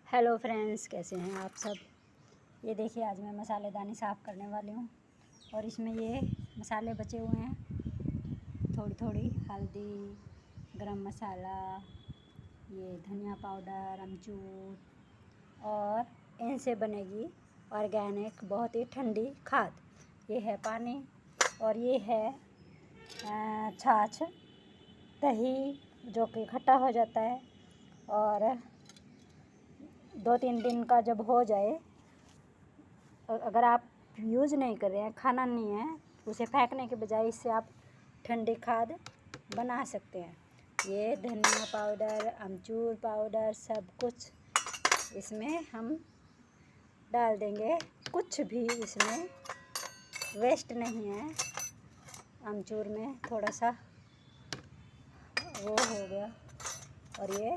Hello friends, कैसे हैं आप सब। ये देखिए, आज मैं मसालेदानी साफ़ करने वाली हूँ और इसमें ये मसाले बचे हुए हैं। थोड़ी थोड़ी हल्दी, गरम मसाला, ये धनिया पाउडर, अमचूर, और इनसे बनेगी ऑर्गेनिक बहुत ही ठंडी खाद। ये है पानी और ये है छाछ, दही जो कि खट्टा हो जाता है। और 2-3 दिन का जब हो जाए, अगर आप यूज़ नहीं कर रहे हैं, खाना नहीं है, उसे फेंकने के बजाय इससे आप ठंडी खाद बना सकते हैं। ये धनिया पाउडर, अमचूर पाउडर, सब कुछ इसमें हम डाल देंगे। कुछ भी इसमें वेस्ट नहीं है। अमचूर में थोड़ा सा वो हो गया, और ये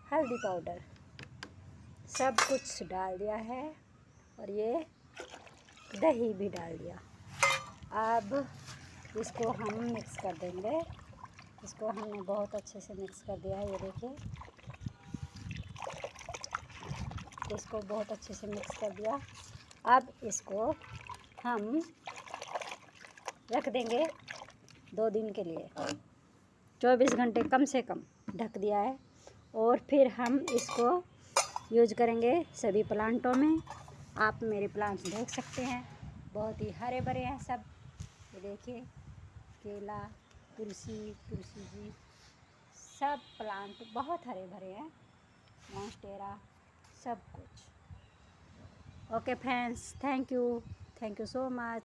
हल्दी पाउडर, सब कुछ डाल दिया है और ये दही भी डाल दिया। अब इसको हम मिक्स कर देंगे। इसको हमने बहुत अच्छे से मिक्स कर दिया है। ये देखिए, इसको बहुत अच्छे से मिक्स कर दिया। अब इसको हम रख देंगे 2 दिन के लिए। 24 घंटे कम से कम ढक दिया है। और फिर हम इसको यूज करेंगे सभी प्लांटों में। आप मेरे प्लांट्स देख सकते हैं, बहुत ही हरे भरे हैं सब। ये देखिए, केला, तुलसी जी, सब प्लांट बहुत हरे भरे हैं। मॉन्स्टेरा, सब कुछ। Okay friends, thank you so much.